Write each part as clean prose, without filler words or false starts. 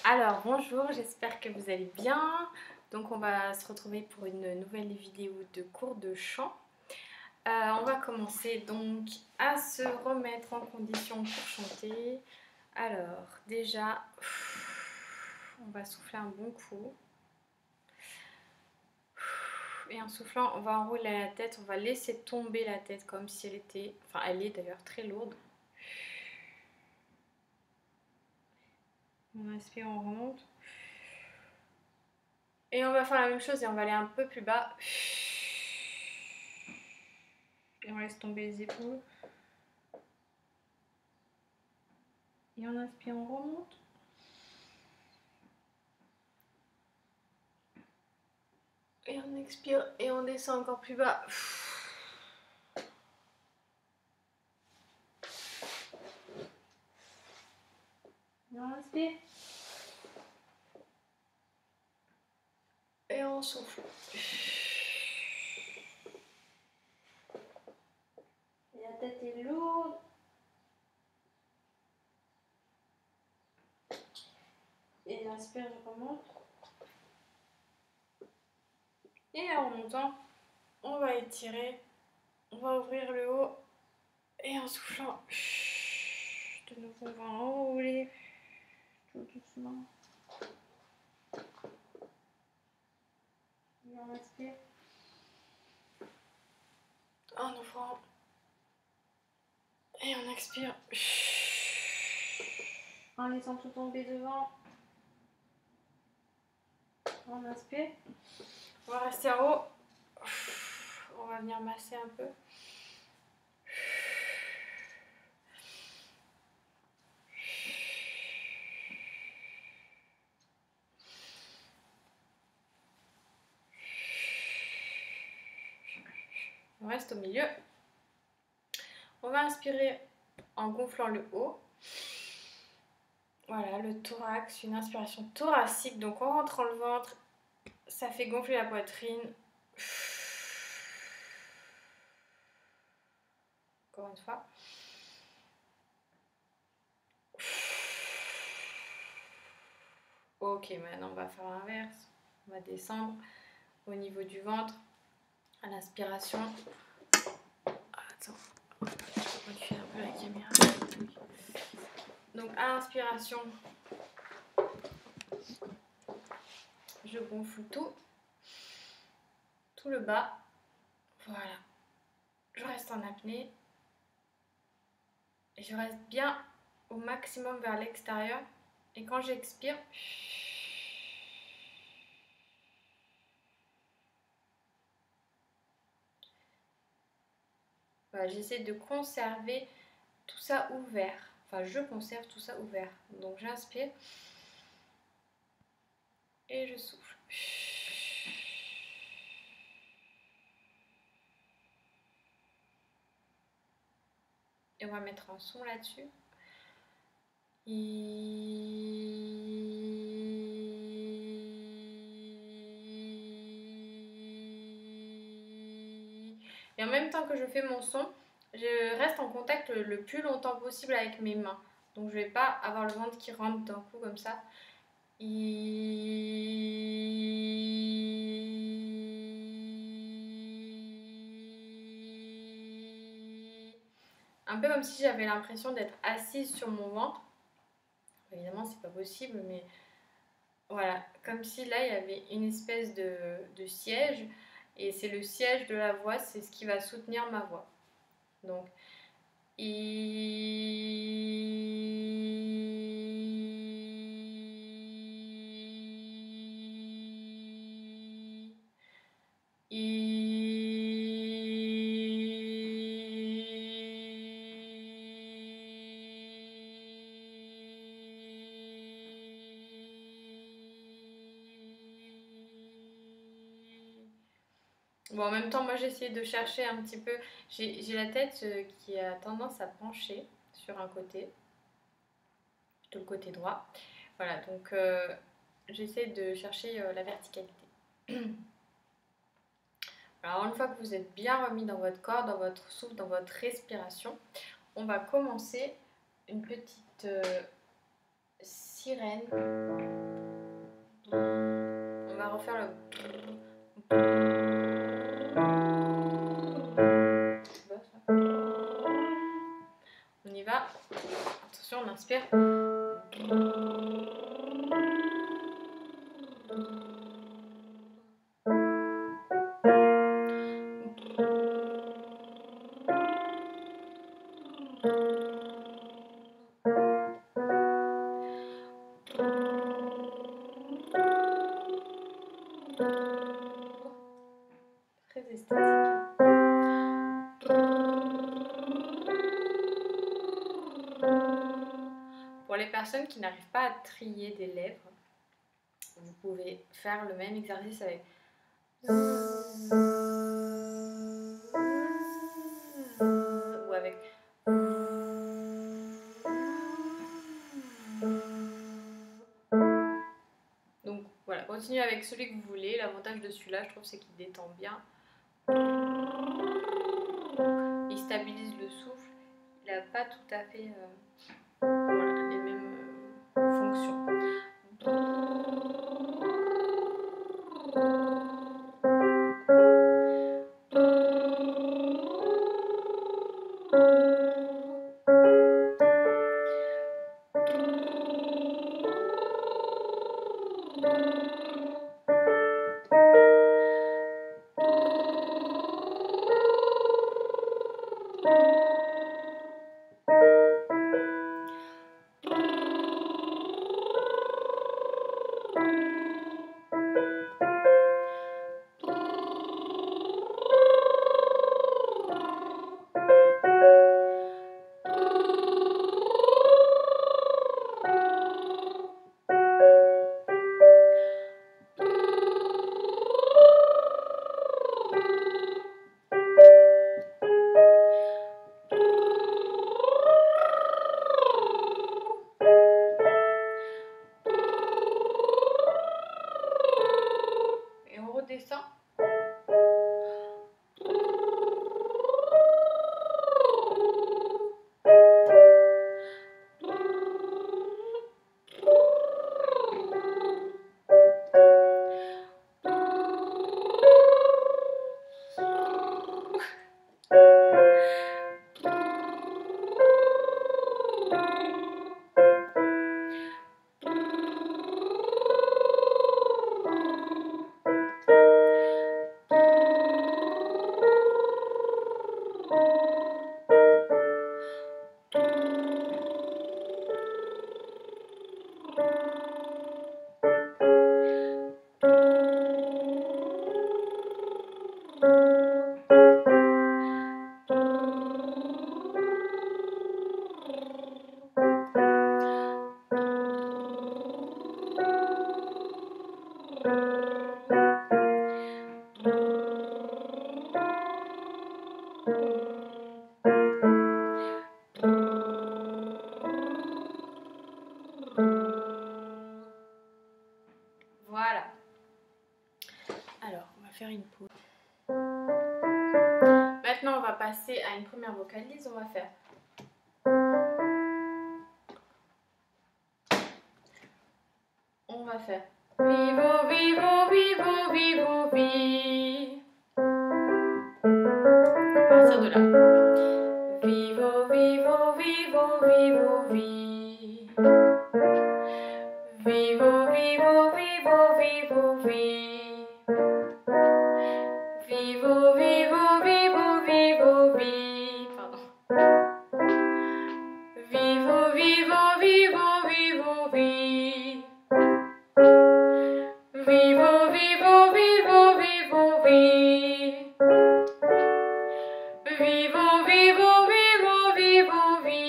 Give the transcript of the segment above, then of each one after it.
Alors bonjour, j'espère que vous allez bien. Donc on va se retrouver pour une nouvelle vidéo de cours de chant. On va commencer donc à se remettre en condition pour chanter. Alors déjà, on va souffler un bon coup. Et en soufflant, on va enrouler la tête, on va laisser tomber la tête comme si elle était, enfin elle est d'ailleurs très lourde. On inspire, on remonte. Et on va faire la même chose et on va aller un peu plus bas. Et on laisse tomber les épaules. Et on inspire, on remonte. Et on expire et on descend encore plus bas. Et on inspire. Et on souffle. Et la tête est lourde. Et j'inspire, je remonte. Et en remontant, on va étirer. On va ouvrir le haut. Et en soufflant, de nouveau, on va enrouler. Tout doucement. Et on inspire. En ouvrant. Et on expire. En laissant tout tomber devant. On inspire. On va rester en haut. On va venir masser un peu. On reste au milieu. On va inspirer en gonflant le haut. Voilà, le thorax, une inspiration thoracique. Donc on rentre le ventre, ça fait gonfler la poitrine. Encore une fois. Ok, maintenant on va faire l'inverse. On va descendre au niveau du ventre à l'inspiration. Attends, je vais reculer un peu la caméra. Donc à l'inspiration, je gonfle tout le bas. Voilà. Je reste en apnée. Et je reste bien au maximum vers l'extérieur. Et quand j'expire, voilà, j'essaie de conserver tout ça ouvert. Enfin, je conserve tout ça ouvert. Donc j'inspire et je souffle. Et on va mettre un son là-dessus. Et en même temps que je fais mon son, je reste en contact le plus longtemps possible avec mes mains. Donc je ne vais pas avoir le ventre qui rentre d'un coup comme ça. Un peu comme si j'avais l'impression d'être assise sur mon ventre. Évidemment, c'est pas possible, mais voilà, comme si là il y avait une espèce de siège, et c'est le siège de la voix, c'est ce qui va soutenir ma voix. Donc, Bon, en même temps, moi j'ai essayé de chercher un petit peu. J'ai la tête qui a tendance à pencher sur un côté, plutôt le côté droit. Voilà, donc j'essaie de chercher la verticalité. Alors, une fois que vous êtes bien remis dans votre corps, dans votre souffle, dans votre respiration, on va commencer une petite sirène. On va refaire le... On y va. Attention, on inspire. Très esthétique. Pour les personnes qui n'arrivent pas à trier des lèvres, vous pouvez faire le même exercice avec ou avec donc voilà, continuez avec celui que vous voulez. L'avantage de celui-là, je trouve, c'est qu'il détend bien. Il stabilise le souffle. Il n'a pas tout à fait voilà, les mêmes fonctions. Et on redescend. Voilà. Alors, on va faire une pause. Maintenant, on va passer à une première vocalise. On va faire... On va faire... Vivo, vivo, vivo, vivo, vi. À partir de là. Vivo, vivo, vivo, vivo, vi. Vivo, vivo, vivo, vivo, vi. Vivo, vivo, vivo, vivo, vi. Pardon. Vivo, vivo, vivo, vivo, vi. Vivo, vivo, vivo, vivo, vi. Vivo, vivo, vivo, vivo, vi.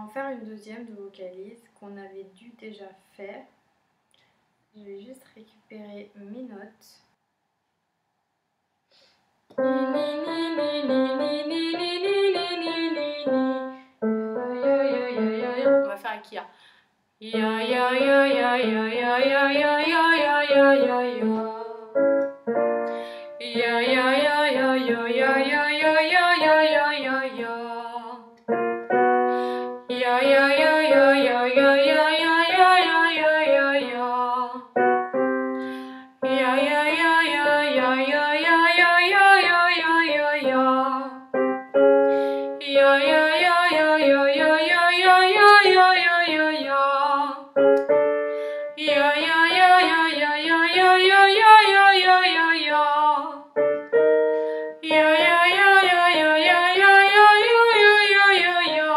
en faire une deuxième de vocalise qu'on avait dû déjà faire. Je vais juste récupérer mes notes. On va faire Akia. Ya ya ya ya ya ya ya ya ya ya ya ya ya. Ya ya ya ya ya ya ya ya ya ya ya ya ya. Ya ya ya ya ya ya ya ya ya ya ya ya ya. Ya ya ya ya ya ya ya ya ya ya ya ya ya. Ya ya ya ya ya ya ya ya ya ya ya ya ya. Ya ya ya ya ya ya ya ya ya ya ya ya ya. Ya ya ya ya ya ya ya ya ya ya ya ya ya.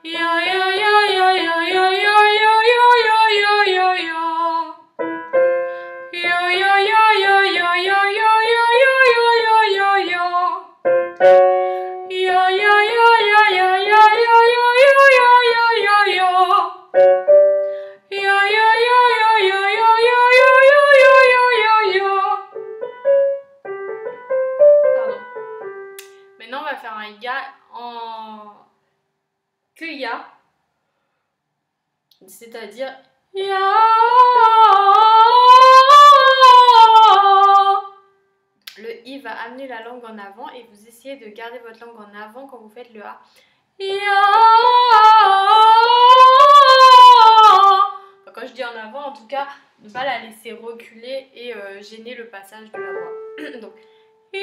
Ya ya ya ya ya ya ya ya ya ya ya ya ya. Ya ya ya ya ya ya ya ya ya ya ya ya ya. Ya ya ya ya ya ya ya ya ya ya ya ya ya. Ya ya ya ya ya ya ya ya ya ya ya ya. Pardon. Maintenant on va faire un ya en que ya, c'est-à-dire ya. Le i va amener la langue en avant et vous essayez de garder votre langue en avant quand vous faites le a. Ya. Enfin, quand je dis en avant, en tout cas, ne pas la laisser reculer et gêner le passage de la voix. Donc ya.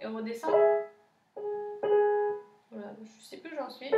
Et on redescend. Voilà, je sais plus où j'en suis.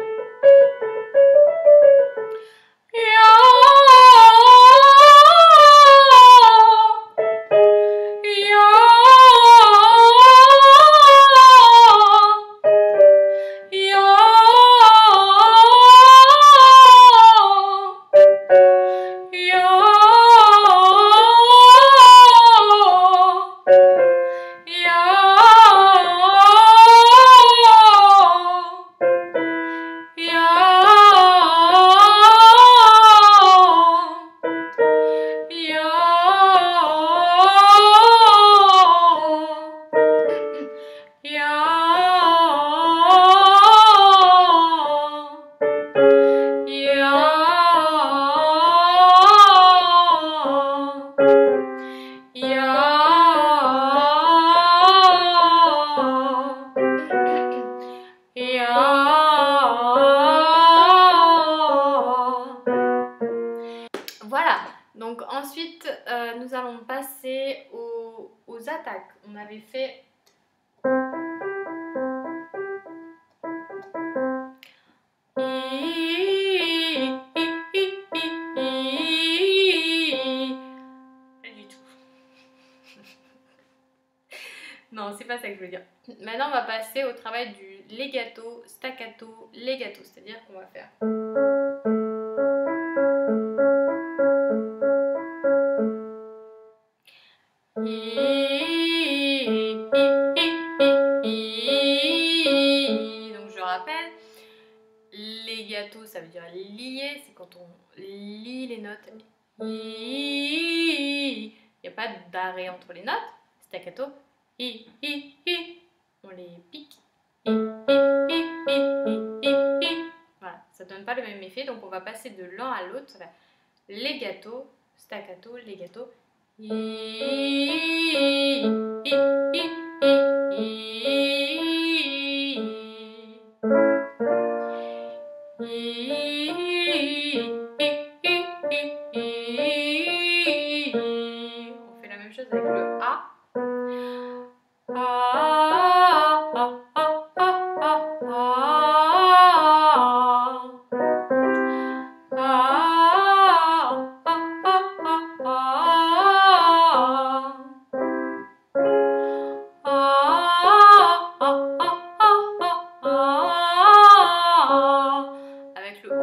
Voilà, donc ensuite nous allons passer aux attaques. On avait fait pas du tout. Non, c'est pas ça que je veux dire. Maintenant, on va passer au travail du legato, staccato, legato, c'est-à-dire qu'on va faire. Donc je rappelle, legato ça veut dire lier, c'est quand on lie les notes. Il n'y a pas d'arrêt entre les notes. Staccato, on les pique. Voilà, ça donne pas le même effet, donc on va passer de l'un à l'autre. Ça va legato, staccato, legato. On fait la même chose avec le A. Avec le O.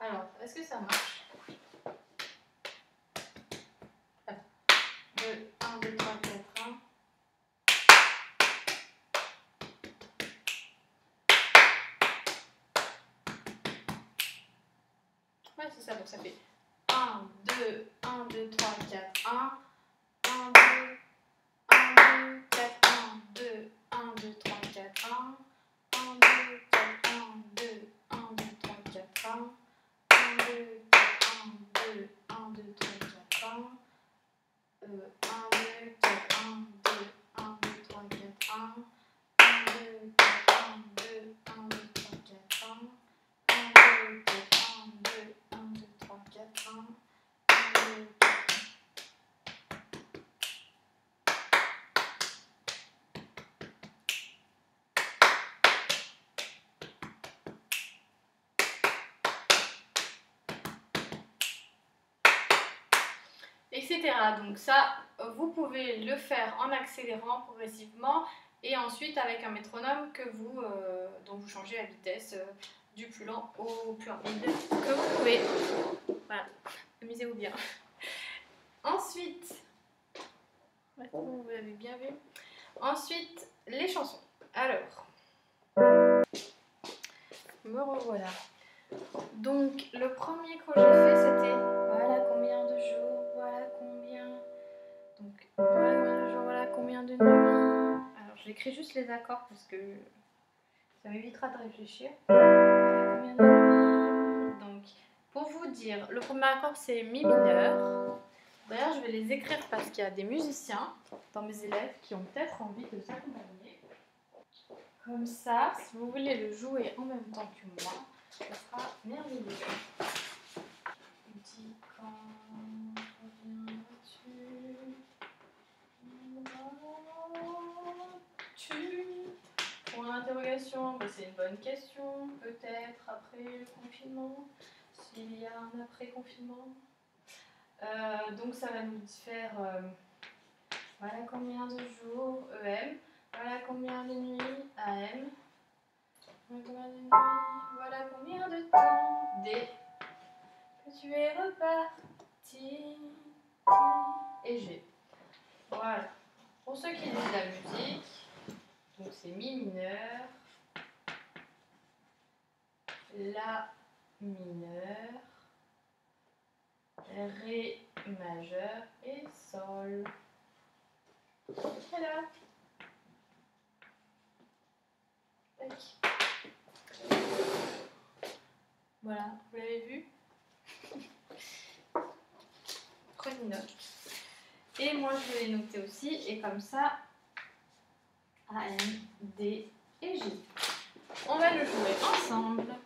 Alors, est-ce que ça marche? 2, 1, 2, 3, 4, 1. Ouais, c'est ça, donc ça fait 1, 2, 1, 2, 3, 4, 1. 1, 2, 1, 2, 4, 1, 2, 1, 2, 3, 4, 1. 1, 2, 4, 1, 2, 1, 2, 3, 4, 1. 1, 2, 4, 1, 2, 1, 2, 3, 4, 1. 1, 2, 4, 1, 2, 1, 2, 3, 4, 1. 1, 2, 4, 1, 2, 1, 2, 3, 4, 1. 1, 2, 4, 1, 2, 1, 2, 3, 4, 1. 1, 2, 4. Etc. Donc ça, vous pouvez le faire en accélérant progressivement et ensuite avec un métronome dont vous changez la vitesse du plus lent au plus rapide que vous pouvez. Voilà, amusez-vous bien. Ensuite, vous avez bien vu. Ensuite, les chansons. Alors, me revoilà. Donc, le premier que j'ai fait, c'était voilà combien de jours, voilà combien. Donc, voilà combien de jours, voilà combien de nuits. Alors, j'écris juste les accords parce que ça m'évitera de réfléchir. Voilà combien de nuits. Donc, pour vous dire, le premier accord c'est Mi mineur. D'ailleurs, je vais les écrire parce qu'il y a des musiciens dans mes élèves qui ont peut-être envie de s'accompagner. Comme ça, si vous voulez le jouer en même temps que moi, ça sera merveilleux. Dis quand reviendras-tu? Pour l'interrogation, c'est une bonne question. Peut-être après le confinement, s'il y a un après-confinement. Donc ça va nous faire voilà combien de jours EM, voilà combien de nuits AM, voilà combien de nuits, voilà combien de temps D que tu es reparti et G. Voilà. Pour ceux qui lisent la musique, donc c'est Mi mineur, La mineur, Ré majeur et Sol. Voilà. Voilà, vous l'avez vu. Prenez note. Et moi je vais les noter aussi, et comme ça, A, M, D et G. On va le jouer ensemble.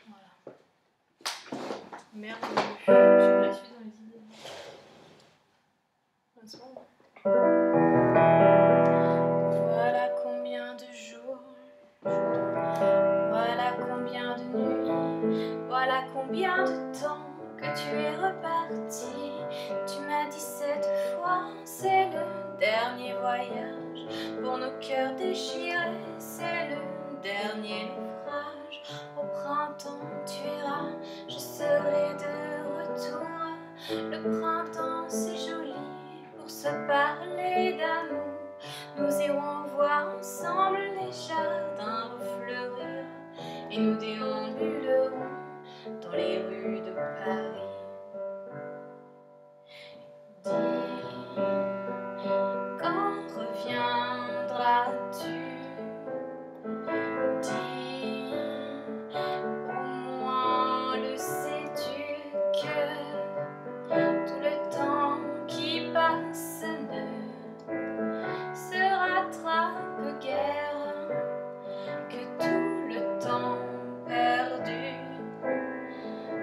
Voilà. Merveilleux. Je la suis dans les idées. Voilà combien de jours, voilà combien de nuits, voilà combien de temps que tu es reparti. Tu m'as dit cette fois, c'est le dernier voyage. Pour nos cœurs déchirés, c'est le dernier naufrage. Au printemps tu iras, je serai de retour. Le printemps c'est joli pour se parler d'amour. Nous irons voir ensemble les jardins refleurir et nous déambulerons dans les rues de Paris. Dis, quand reviendras-tu? Dis, au moins le sais-tu que tout le temps qui passe ne se rattrape guère, que tout le temps perdu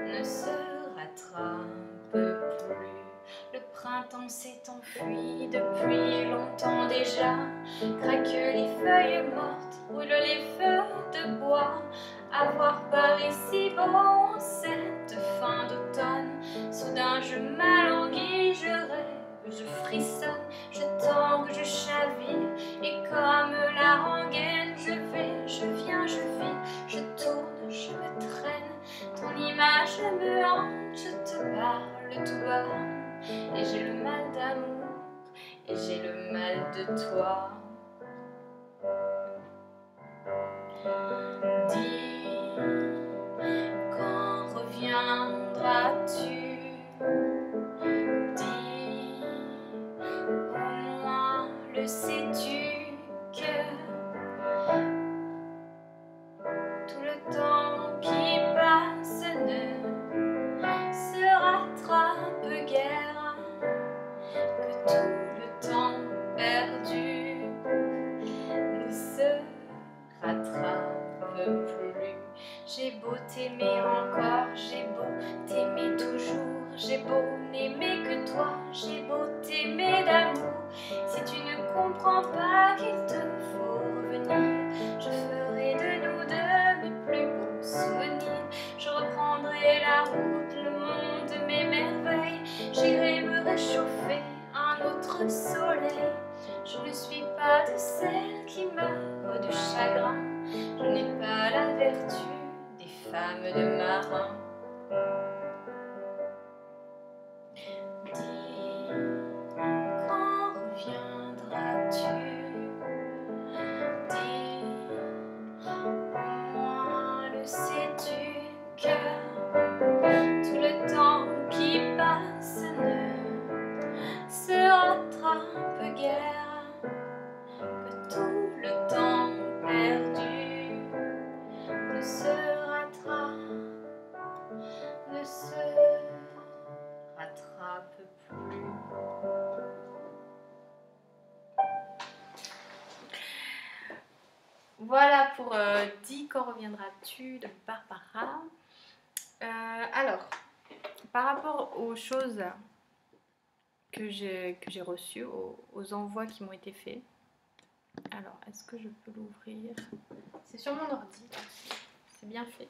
ne se rattrape plus. Le printemps s'est enfui depuis longtemps déjà, craquent les feuilles mortes, brûlent les feux de bois. À voir Paris si beau en cette fin d'automne, soudain je m'alanguis, je rêve, je frissonne, je tangue, je chavire, et comme la rengaine je vais, je viens, je je me hante, je te parle tout bas. Et j'ai le mal d'amour, et j'ai le mal de toi. Dis, quand reviendras-tu? Dis, au moins le sais-tu que tout le temps qui passe ne se rattrape guère, que tout le temps perdu ne se rattrape plus. J'ai beau t'aimer encore, j'ai beau t'aimer toujours, j'ai beau n'aimer que toi, j'ai beau t'aimer d'amour. Si tu ne comprends pas qu'il te faut revenir, je ferai de nous deux mes plus beaux souvenirs. Je reprendrai la route, le monde, mes merveilles. J'irai me réchauffer un autre soleil. Je ne suis pas de celles qui meurent de chagrin. Je n'ai pas la vertu des femmes de marins. Dis, quand reviendras-tu? Dis, au moins le sais-tu que tout le temps qui passe ne se rattrape guère, que tout le temps perdu ne se rattrape plus. Voilà pour Dis, quand reviendras-tu de Barbara. Alors, par rapport aux choses que j'ai reçues, aux envois qui m'ont été faits. Alors, est-ce que je peux l'ouvrir? C'est sur mon ordi, c'est bien fait.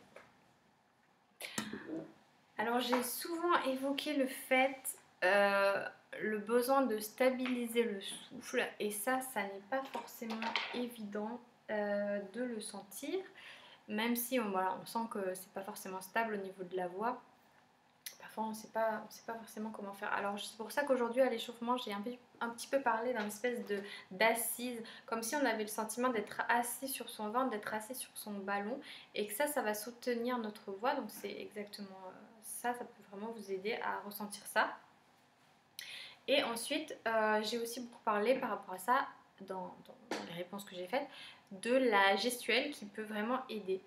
Alors, j'ai souvent évoqué le fait, le besoin de stabiliser le souffle, et ça n'est pas forcément évident de le sentir, même si voilà, on sent que c'est pas forcément stable au niveau de la voix. Parfois on sait pas forcément comment faire. Alors c'est pour ça qu'aujourd'hui à l'échauffement j'ai un petit peu parlé d'une espèce d'assise, comme si on avait le sentiment d'être assis sur son ventre, d'être assis sur son ballon, et que ça va soutenir notre voix. Donc c'est exactement ça peut vraiment vous aider à ressentir ça. Et ensuite j'ai aussi beaucoup parlé par rapport à ça dans les réponses que j'ai faites, de la gestuelle qui peut vraiment aider.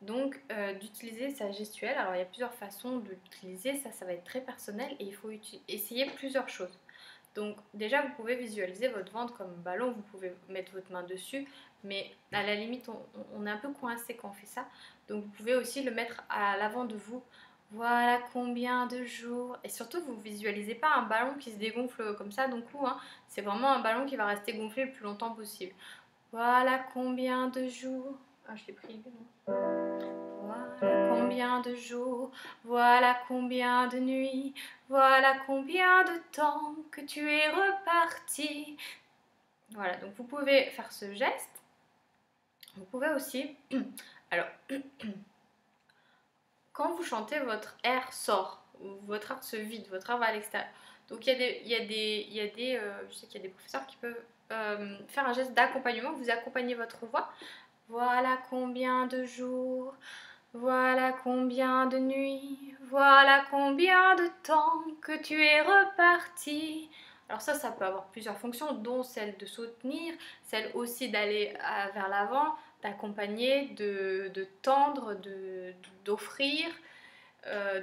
Donc d'utiliser sa gestuelle. Alors il y a plusieurs façons de l'utiliser, ça va être très personnel et il faut essayer plusieurs choses. Donc déjà vous pouvez visualiser votre ventre comme un ballon, vous pouvez mettre votre main dessus, mais à la limite on est un peu coincé quand on fait ça. Donc vous pouvez aussi le mettre à l'avant de vous. Voilà combien de jours. Et surtout vous visualisez pas un ballon qui se dégonfle comme ça d'un coup, hein. C'est vraiment un ballon qui va rester gonflé le plus longtemps possible. Voilà combien de jours. Ah, je l'ai pris. Voilà combien de jours, voilà combien de nuits, voilà combien de temps que tu es reparti. Voilà, donc vous pouvez faire ce geste. Vous pouvez aussi, alors, quand vous chantez, votre air sort, votre air se vide, votre air va à l'extérieur. Donc je sais qu'il y a des professeurs qui peuvent faire un geste d'accompagnement, vous accompagnez votre voix. Voilà combien de jours, voilà combien de nuits, voilà combien de temps que tu es reparti. Alors ça peut avoir plusieurs fonctions, dont celle de soutenir, celle aussi d'aller vers l'avant, d'accompagner, de tendre, d'offrir.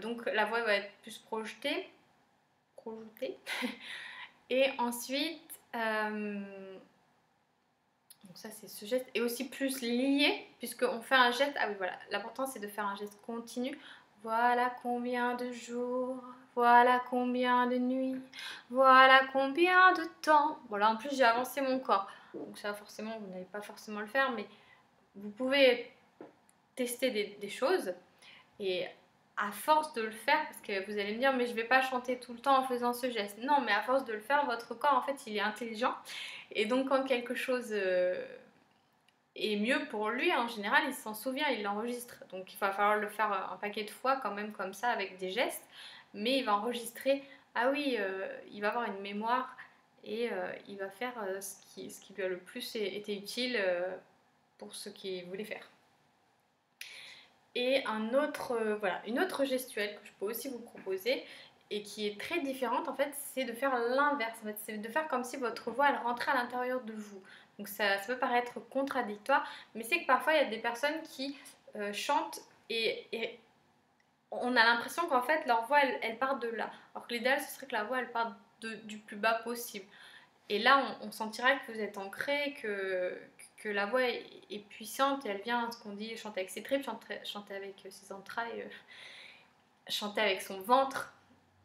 Donc la voix va être plus projetée. Et ensuite, donc ça c'est ce geste, et aussi plus lié, puisqu'on fait un geste, ah oui voilà, l'important c'est de faire un geste continu. Voilà combien de jours, voilà combien de nuits, voilà combien de temps. Voilà, en plus j'ai avancé mon corps, donc ça forcément vous n'allez pas forcément le faire, mais vous pouvez tester des choses, et à force de le faire, parce que vous allez me dire mais je vais pas chanter tout le temps en faisant ce geste. Non, mais à force de le faire, votre corps en fait il est intelligent, et donc quand quelque chose Et mieux pour lui, en général, il s'en souvient, il l'enregistre. Donc il va falloir le faire un paquet de fois quand même comme ça avec des gestes. Mais il va enregistrer, ah oui, il va avoir une mémoire et il va faire ce qui lui a le plus été utile pour ce qu'il voulait faire. Et voilà, une autre gestuelle que je peux aussi vous proposer et qui est très différente en fait, c'est de faire l'inverse. En fait, c'est de faire comme si votre voix elle rentrait à l'intérieur de vous. Donc ça peut paraître contradictoire, mais c'est que parfois il y a des personnes qui chantent et on a l'impression qu'en fait leur voix elle part de là. Alors que l'idéal ce serait que la voix elle parte du plus bas possible. Et là on sentira que vous êtes ancré, que la voix est puissante et elle vient, ce qu'on dit, chanter avec ses tripes, chanter avec ses entrailles, chanter avec son ventre.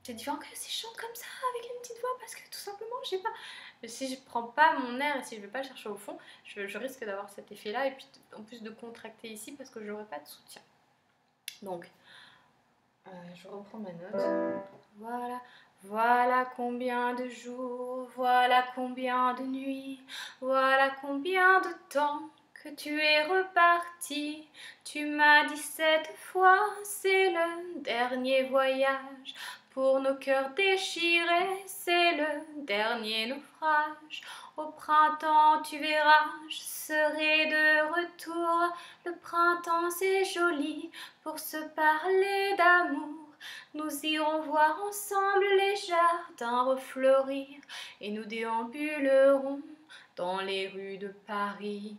C'est différent que si je chante comme ça avec une petite voix parce que tout simplement je sais pas. Mais si je prends pas mon air et si je vais pas le chercher au fond, je risque d'avoir cet effet là et puis en plus de contracter ici parce que j'aurai pas de soutien. Donc je reprends ma note. Voilà. Voilà combien de jours, voilà combien de nuits, voilà combien de temps que tu es reparti. Tu m'as dit cette fois, c'est le dernier voyage. Pour nos cœurs déchirés, c'est le dernier naufrage. Au printemps, tu verras, je serai de retour. Le printemps, c'est joli pour se parler d'amour. Nous irons voir ensemble les jardins refleurir et nous déambulerons dans les rues de Paris.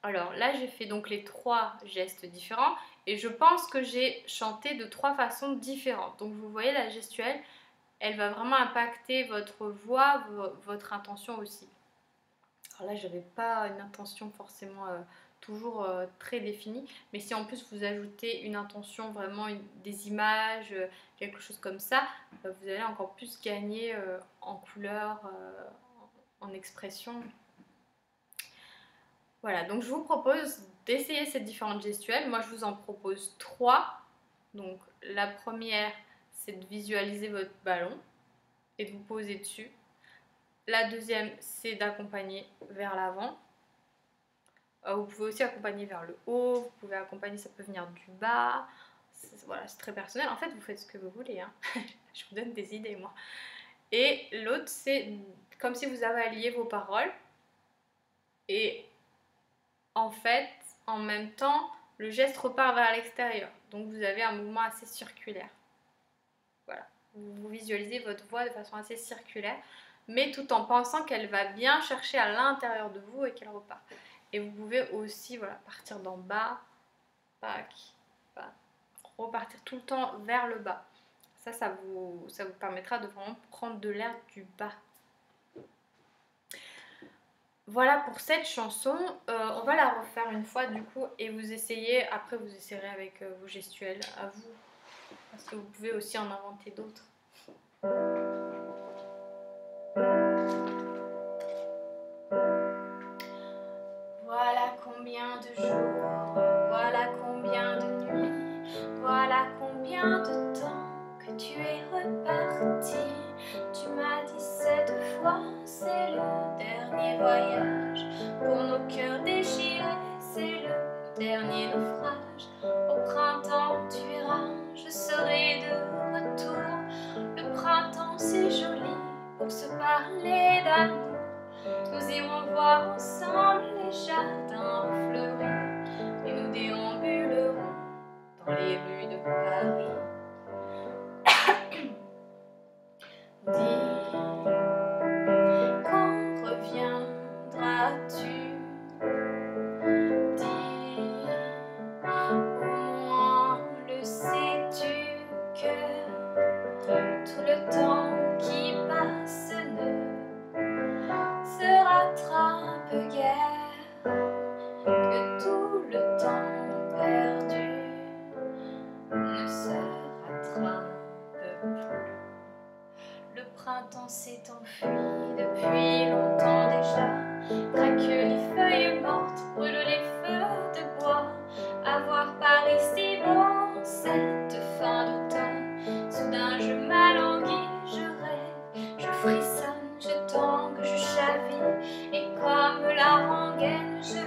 Alors là, j'ai fait donc les 3 gestes différents et je pense que j'ai chanté de 3 façons différentes. Donc vous voyez, la gestuelle, elle va vraiment impacter votre voix, votre intention aussi. Alors là, je n'avais pas une intention forcément toujours très définie, mais si en plus vous ajoutez une intention, vraiment des images, quelque chose comme ça, vous allez encore plus gagner en couleur, en expression. Voilà, donc je vous propose d'essayer ces différentes gestuelles. Moi, je vous en propose 3. Donc la première, c'est de visualiser votre ballon et de vous poser dessus. La deuxième, c'est d'accompagner vers l'avant. Vous pouvez aussi accompagner vers le haut, vous pouvez accompagner, ça peut venir du bas. Voilà, c'est très personnel. En fait, vous faites ce que vous voulez. Hein. Je vous donne des idées, moi. Et l'autre, c'est comme si vous avaliez vos paroles. Et en fait, en même temps, le geste repart vers l'extérieur. Donc, vous avez un mouvement assez circulaire. Voilà. Vous visualisez votre voix de façon assez circulaire, mais tout en pensant qu'elle va bien chercher à l'intérieur de vous et qu'elle repart. Et vous pouvez aussi voilà, partir d'en bas, repartir tout le temps vers le bas. Ça vous permettra de vraiment prendre de l'air du bas. Voilà pour cette chanson. On va la refaire une fois du coup et vous essayez, après vous essayerez avec vos gestuels à vous. Parce que vous pouvez aussi en inventer d'autres. Voilà combien de jours, voilà combien de nuits, voilà combien de temps que tu es reparti. Tu m'as dit cette fois, c'est le dernier voyage. Pour nos cœurs déchirés, c'est le dernier naufrage. Au printemps, tu verras, je serai de retour. Le printemps, c'est joli pour se parler d'amour. Nous irons voir ensemble les jardins refleuris et nous déambulerons dans les rues de Paris. Dis, quand reviendras-tu? Dis, au moins le sais-tu que tout le temps qui passe ne se rattrape guère, que tout le temps perdu ne se rattrape plus. Le printemps s'est enfui depuis longtemps déjà, craquent les feuilles mortes, brûlent les feux de bois. À voir Paris si beau cette fin d'automne, soudain je m'alanguis, je rêve, je frissonne, je tangue, je chavire, et comme la rengaine, je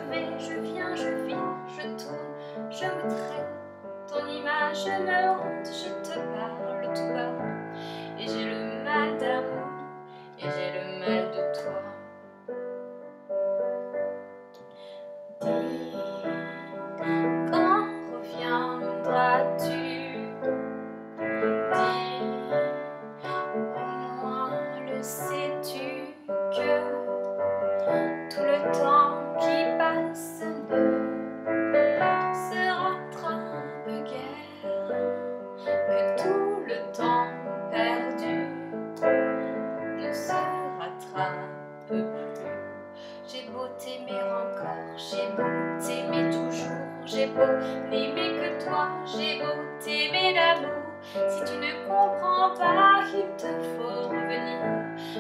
comprends pas qu'il te faut revenir.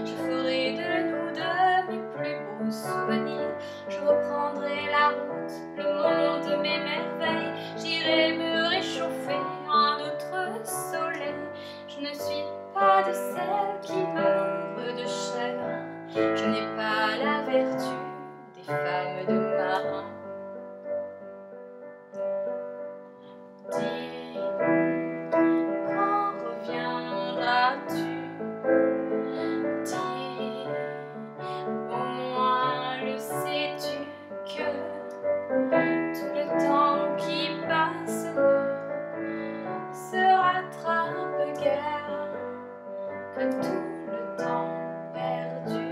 Je ferai de nous deux mes plus beaux souvenirs. Je reprendrai la route, le moment de mes merveilles. J'irai me réchauffer un autre soleil. Je ne suis pas de celles qui meurent de chagrin. Je n'ai pas la vertu des femmes de marin. Dis, quand reviendras-tu? Dis, au moins le sais-tu que tout le temps qui passe ne se rattrape guère, que tout le temps perdu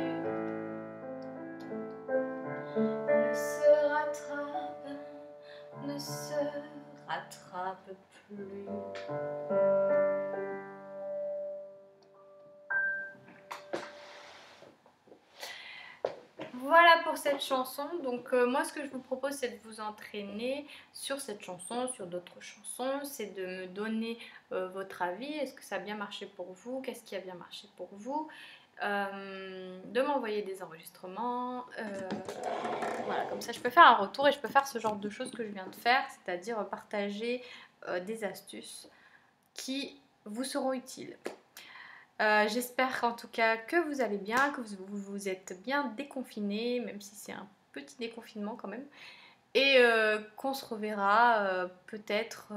ne se rattrape plus. Voilà pour cette chanson. Donc moi ce que je vous propose, c'est de vous entraîner sur cette chanson, sur d'autres chansons. C'est de me donner votre avis. Est-ce que ça a bien marché pour vous? Qu'est-ce qui a bien marché pour vous? De m'envoyer des enregistrements. Voilà, comme ça je peux faire un retour et je peux faire ce genre de choses que je viens de faire, c'est-à-dire partager des astuces qui vous seront utiles. J'espère en tout cas que vous allez bien, que vous êtes bien déconfinés, même si c'est un petit déconfinement quand même. Et qu'on se reverra peut-être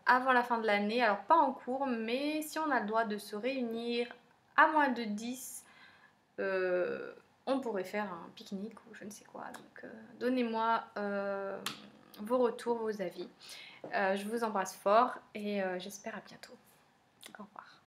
avant la fin de l'année, alors pas en cours, mais si on a le droit de se réunir à moins de 10, on pourrait faire un pique-nique ou je ne sais quoi. Donc donnez-moi vos retours, vos avis. Je vous embrasse fort et j'espère à bientôt. Au revoir.